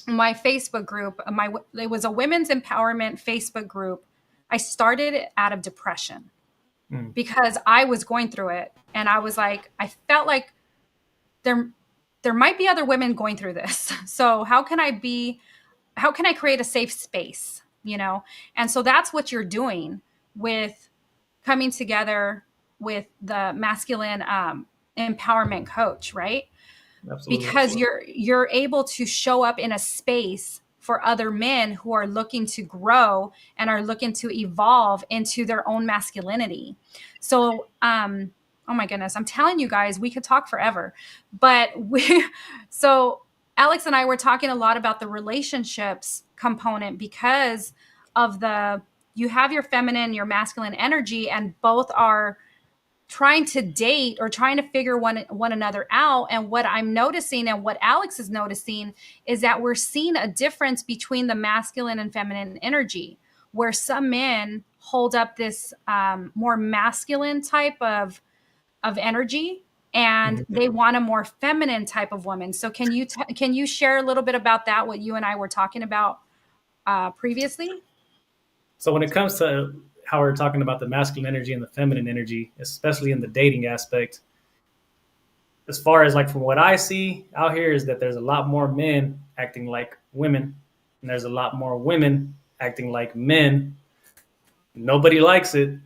my Facebook group, it was a women's empowerment Facebook group. I started it out of depression Mm-hmm. because I was going through it, and I was like, I felt like there there might be other women going through this. So how can I create a safe space, you know? And so that's what you're doing with coming together with the masculine empowerment coach, right? Absolutely. Because you're able to show up in a space for other men who are looking to grow and are looking to evolve into their own masculinity. So oh my goodness, I'm telling you guys, we could talk forever. But we so Alex and I were talking a lot about the relationships component because of the you have your feminine, your masculine energy, and both are trying to date or trying to figure one another out. And what I'm noticing and what Alex is noticing is that we're seeing a difference between the masculine and feminine energy, where some men hold up this more masculine type of energy, and Mm-hmm. they want a more feminine type of woman. So can you share a little bit about that, what you and I were talking about previously? So when it comes to how we're talking about the masculine energy and the feminine energy, especially in the dating aspect, as far as like from what I see out here is that there's a lot more men acting like women, and there's a lot more women acting like men. Nobody likes it,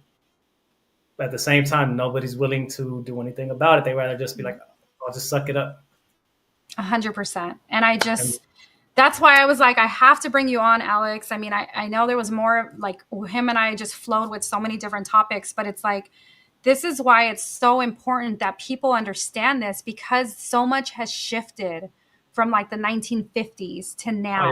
but at the same time, nobody's willing to do anything about it. They rather just be like, "I'll just suck it up." 100%. And And that's why I was like, I have to bring you on, Alex. I mean, I know there was more like him and I just flowed with so many different topics, but it's like, this is why it's so important that people understand this, because so much has shifted from like the 1950s to oh yeah, now,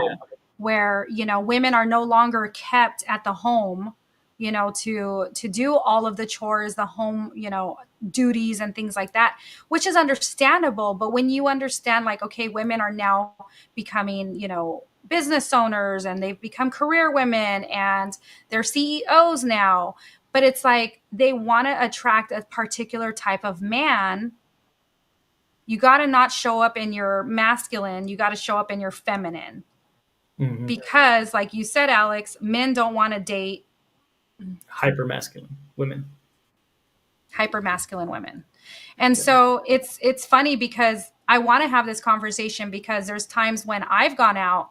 where, you know, women are no longer kept at the home, you know, to do all of the chores, the home, you know, duties and things like that, which is understandable. But when you understand, like, okay, women are now becoming, you know, business owners, and they've become career women, and they're CEOs now, but it's like they want to attract a particular type of man. You got to not show up in your masculine, you got to show up in your feminine, mm-hmm. because like you said, Alex, men don't want to date Hyper masculine women. hyper masculine women. And Yeah. so it's funny because I want to have this conversation, because there's times when I've gone out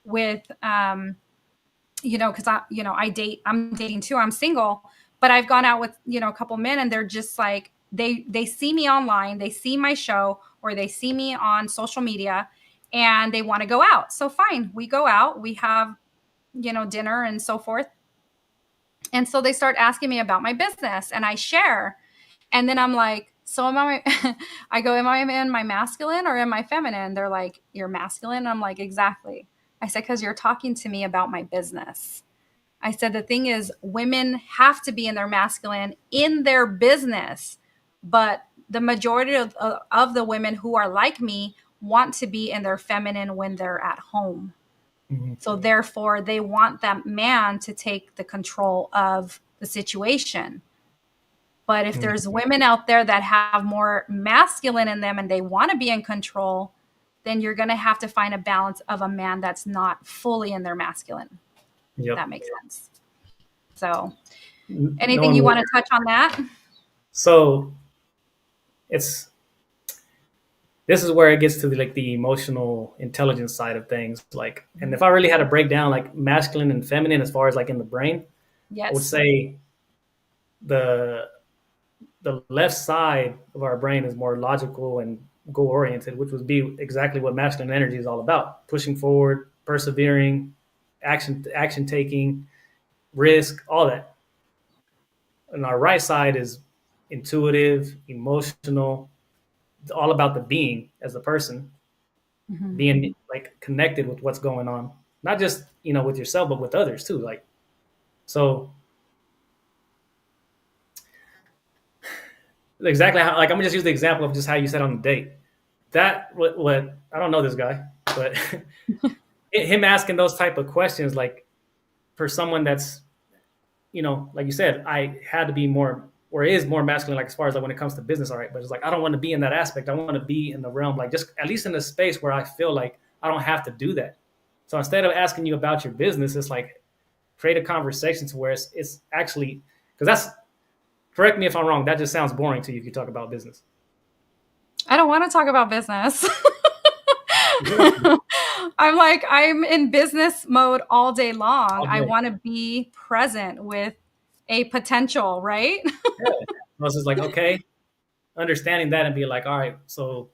with you know, because I'm dating too, I'm single, but I've gone out with, you know, a couple men, and they're just like, they see me online, they see my show, or they see me on social media, and they want to go out. So fine, we go out, we have, you know, dinner and so forth. And so they start asking me about my business, and I share. And then I'm like, so am I, I go, am I in my masculine or am I feminine? They're like, you're masculine. And I'm like, exactly. I said, because you're talking to me about my business. I said, the thing is, women have to be in their masculine in their business, but the majority of the women who are like me want to be in their feminine when they're at home. Mm-hmm. So therefore, they want that man to take the control of the situation. But if there's Mm-hmm. women out there that have more masculine in them and they want to be in control, then you're going to have to find a balance of a man that's not fully in their masculine. If Yep. that makes sense. So, anything Knowing you what, want to touch on that? so it's this is where it gets to like the emotional intelligence side of things. Like, and if I really had to break down like masculine and feminine as far as like in the brain, I would Yes. say the the left side of our brain is more logical and goal oriented, which would be exactly what masculine energy is all about: pushing forward, persevering, action taking, risk, all that. And our right side is intuitive, emotional, all about the being as a person, Mm-hmm. being like connected with what's going on. not just, with yourself, but with others too. Like, so exactly how, like, I'm gonna just use the example of just how you said on the date. That what I don't know this guy, but him asking those type of questions, like for someone that's, like you said, I had to be more or is more masculine, like as far as like when it comes to business, all right. But it's like I don't want to be in that aspect. I want to be in the realm, like just at least in a space where I feel like I don't have to do that. So instead of asking you about your business, it's like create a conversation to where it's actually, because that's, correct me if I'm wrong, that just sounds boring to you if you talk about business. I don't want to talk about business. I'm in business mode all day long. I Okay. want to be present with a potential, right? Yeah. So it's just like, okay, understanding that and be like, all right, so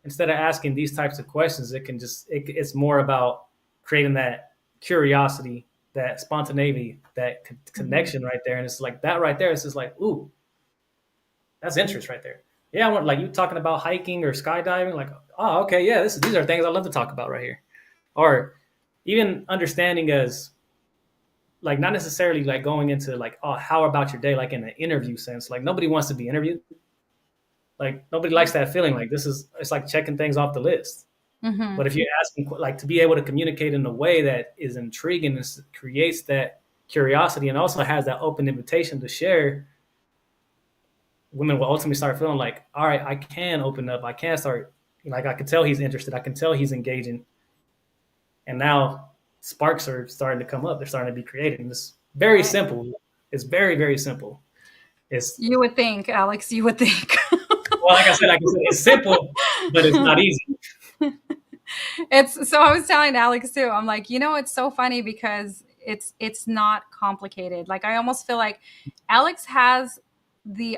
instead of asking these types of questions, it's more about creating that curiosity, that spontaneity, that connection right there. And it's like that right there. It's just like, ooh, that's interest right there. Yeah, I want, like you talking about hiking or skydiving, like, oh, okay, yeah, these are things I love to talk about right here. Or even understanding as like not necessarily like going into like, oh, how about your day, like in an interview sense. Like nobody wants to be interviewed. Like nobody likes that feeling. Like it's like checking things off the list. Mm-hmm. But if you're asking, like, to be able to communicate in a way that is intriguing, and creates that curiosity, and also has that open invitation to share, women will ultimately start feeling like, all right, I can open up. I can start, like, I can tell he's interested. I can tell he's engaging. And now sparks are starting to come up. They're starting to be created. And it's very Right. simple. It's very, very simple. It's, You would think, Alex, you would think. well, like I said, it's simple, but it's not easy. It's so I was telling Alex too. I'm like, it's so funny because it's not complicated. Like I almost feel like Alex has the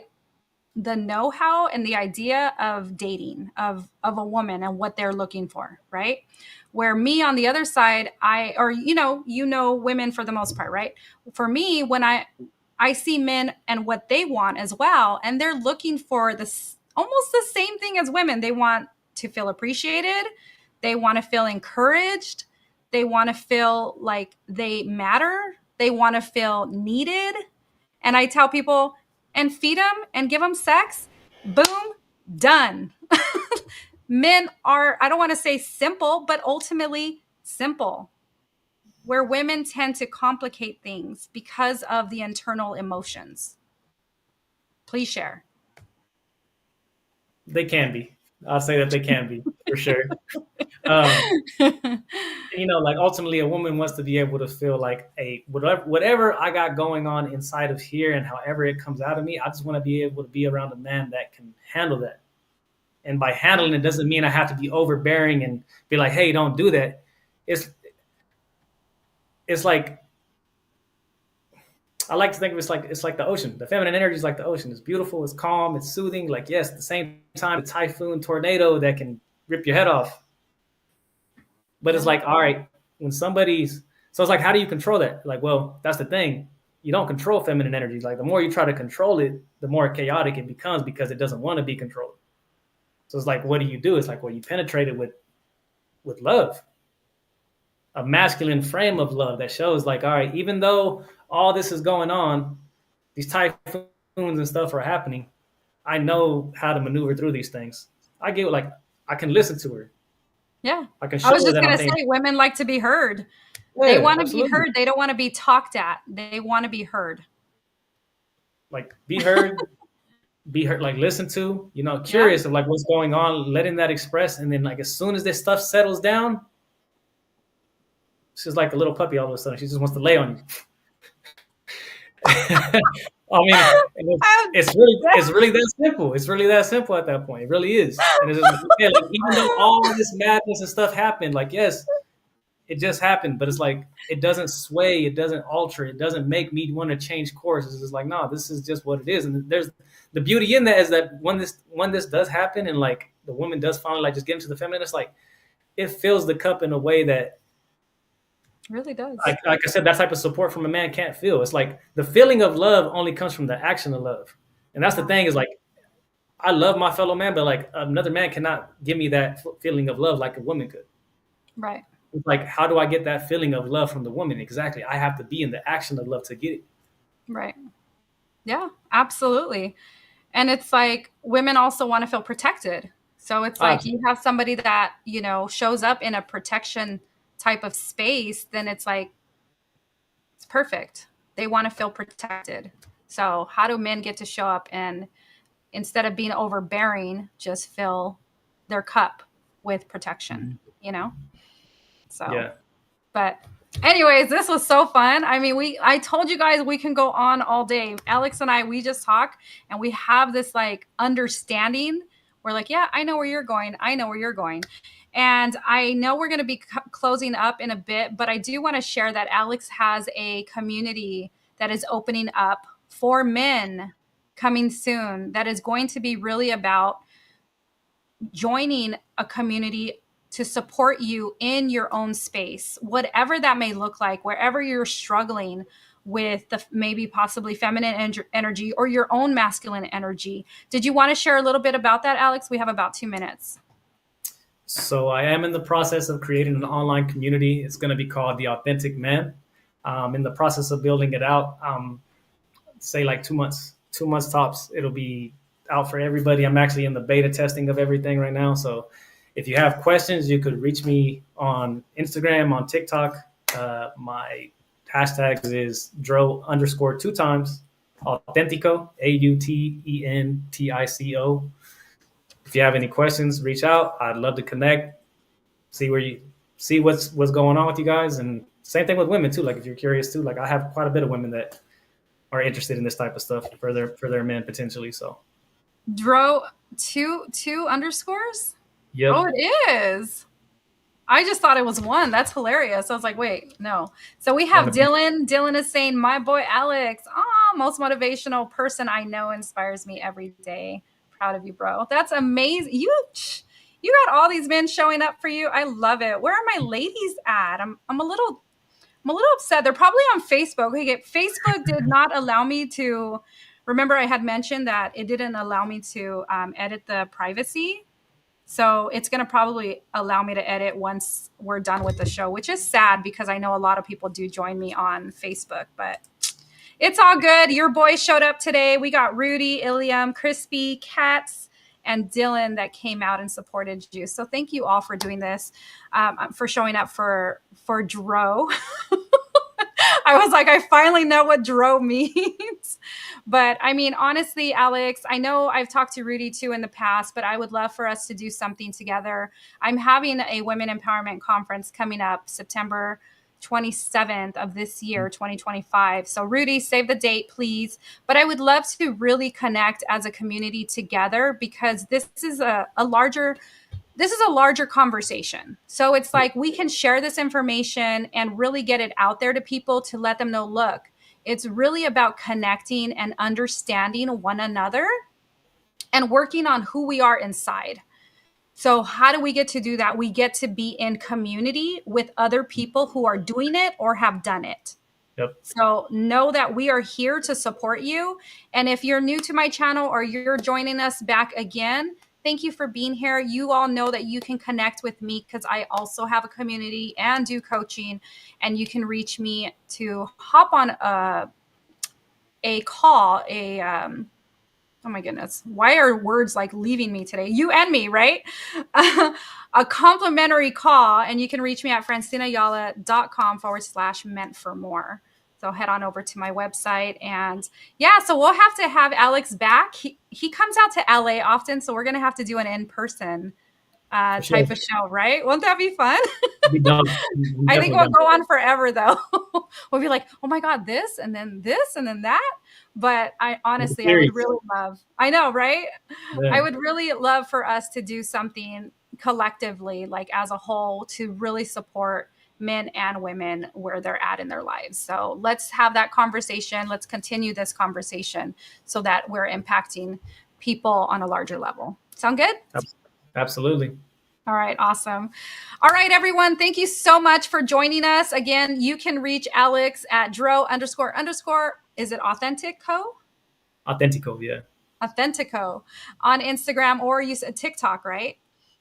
know-how and the idea of dating of a woman and what they're looking for, right? Where me on the other side, women for the most part, right? For me, when I see men and what they want as well, and they're looking for this almost the same thing as women. They want to feel appreciated, they want to feel encouraged, they want to feel like they matter, they want to feel needed. And I tell people, and feed them and give them sex, boom, done. Men are, I don't want to say simple, but ultimately simple, where women tend to complicate things because of the internal emotions. Please share. They can be. I'll say that they can be for sure. Um, like ultimately, a woman wants to be able to feel like a whatever I got going on inside of here, and however it comes out of me, I just want to be able to be around a man that can handle that. And by handling it doesn't mean I have to be overbearing and be like, "Hey, don't do that." It's it's like I like to think of it's like the ocean. The feminine energy is like the ocean. It's beautiful, it's calm, it's soothing. Like, yes, at the same time, a typhoon, tornado that can rip your head off. But it's like, all right, when somebody's, so it's like, how do you control that? Like, well, that's the thing. You don't control feminine energy. Like, the more you try to control it, the more chaotic it becomes because it doesn't want to be controlled. So it's like, what do? It's like, well, you penetrate it with love, a masculine frame of love that shows, like, all right, even though all this is going on, these typhoons and stuff are happening, I know how to maneuver through these things. I get, like, I can listen to her. Yeah. I can I show was her just that going I'm to say, thinking. women like to be heard. Yeah, They want to be absolutely. heard. They don't want to be talked at. They want to be heard. Like, be heard, like listen to, Yeah. curious of like what's going on, letting that express. And then like as soon as this stuff settles down, she's like a little puppy all of a sudden. She just wants to lay on you. I mean, it's really that simple. It's really that simple at that point. It really is. And it's just like, yeah, like, even though all this madness and stuff happened, like, yes, it just happened, but it's like it doesn't sway, it doesn't alter, it doesn't make me want to change course. It's just like, no, this is just what it is. And there's the beauty in that is that when this does happen, and like the woman does finally like just get into the feminine, it's like it fills the cup in a way that, Really does. like I said, that type of support from a man can't feel. It's like the feeling of love only comes from the action of love. And that's the thing, is like, I love my fellow man, but like another man cannot give me that feeling of love like a woman could. Right. It's like, how do I get that feeling of love from the woman? Exactly. I have to be in the action of love to get it. Right. Yeah, absolutely. And it's like women also want to feel protected. So it's like Ah, you have somebody that, shows up in a protection type of space, then it's like it's perfect. They want to feel protected. So how do men get to show up and instead of being overbearing, just fill their cup with protection, mhm. you know? So Yeah. but anyways, this was so fun. I mean, I told you guys we can go on all day. Alex and I, we just talk and we have this like understanding. We're like, yeah, I know where you're going. I know where you're going. And I know we're going to be closing up in a bit, but I do want to share that Alex has a community that is opening up for men coming soon that is going to be really about joining a community to support you in your own space, whatever that may look like, wherever you're struggling with the maybe possibly feminine energy or your own masculine energy. Did you want to share a little bit about that, Alex? We have about 2 minutes. So I am in the process of creating an online community. It's going to be called The Authentic Man. In the process of building it out, say like 2 months, 2 months tops, it'll be out for everybody. I'm actually in the beta testing of everything right now. So if you have questions, you could reach me on Instagram, on TikTok. My hashtags is Dro underscore 2 times Autentico, AUTENTICO. If you have any questions, reach out. I'd love to connect, see where you see what's going on with you guys, and same thing with women too. Like if you're curious too, like I have quite a bit of women that are interested in this type of stuff for their men potentially. So, Dro two underscores? Oh, yep, it is. I just thought it was one. That's hilarious. I was like, wait, no. So we have want to be Dylan. Dylan is saying, my boy Alex, most motivational person I know, inspires me every day. Proud of you, bro. That's amazing. You got all these men showing up for you. I love it. Where are my ladies at? I'm a little upset. They're probably on Facebook. Okay, Facebook did not allow me to. Remember, I had mentioned that it didn't allow me to edit the privacy, so it's going to probably allow me to edit once we're done with the show, which is sad because I know a lot of people do join me on Facebook, but it's all good. Your boys showed up today. We got Rudy, Iliam, Crispy, Katz, and Dylan that came out and supported you. So thank you all for doing this, for showing up for Dro. I was like, I finally know what Dro means. But I mean, honestly, Alex, I know I've talked to Rudy too in the past, but I would love for us to do something together. I'm having a women empowerment conference coming up September 27th of this year, 2025. So, Rudy, save the date, please. But I would love to really connect as a community together because this is a larger conversation. So it's like we can share this information and really get it out there to people to let them know, look, it's really about connecting and understanding one another and working on who we are inside. So, how do we get to do that? We get to be in community with other people who are doing it or have done it. yep, So know that we are here to support you. And if you're new to my channel or you're joining us back again, thank you for being here. You all know that you can connect with me because I also have a community and do coaching. And you can reach me to hop on a call, oh my goodness, why are words like leaving me today? You and me, right? A complimentary call, and you can reach me at francinayala.com/meant for more. So head on over to my website. And yeah, so we'll have to have Alex back. He comes out to LA often, so we're going to have to do an in-person for sure. type of show, right? Won't that be fun? Be done. I'm I think definitely we'll done. go on forever though. We'll be like, oh my God, this and then that. But I It's a honestly, I would series. really love, I know, right? I Yeah, would really love for us to do something collectively, like as a whole, to really support men and women where they're at in their lives. So let's have that conversation. Let's continue this conversation so that we're impacting people on a larger level. Sound good? absolutely. All right, awesome. All right, everyone. Thank you so much for joining us. Again, you can reach Alex at Dro underscore underscore. Is it Authentico? Authentico, yeah. Authentico on Instagram, or you said TikTok, right?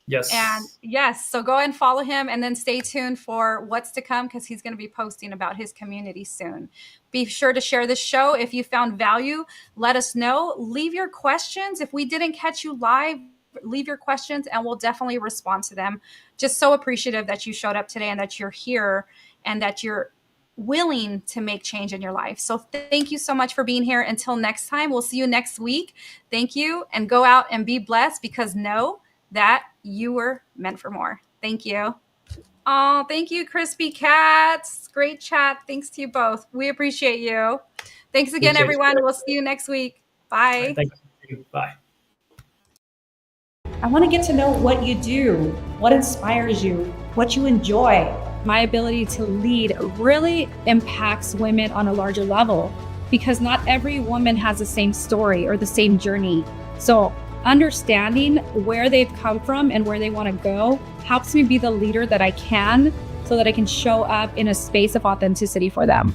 And Yes. yes, so go and follow him and then stay tuned for what's to come because he's going to be posting about his community soon. Be sure to share this show. If you found value, let us know. Leave your questions. If we didn't catch you live, leave your questions and we'll definitely respond to them. Just so appreciative that you showed up today and that you're here and that you're willing to make change in your life. So thank you so much for being here. Until next time, we'll see you next week. Thank you, and go out and be blessed because know that you were meant for more. Thank you. Oh, thank you, Crispy Cats. Great chat. Thanks to you both. We appreciate you. Thanks again, Appreciate everyone. you. We'll see you next week. All right, Bye. thank you. Bye. I want to get to know what you do, what inspires you, what you enjoy. My ability to lead really impacts women on a larger level because not every woman has the same story or the same journey. So understanding where they've come from and where they want to go helps me be the leader that I can so that I can show up in a space of authenticity for them.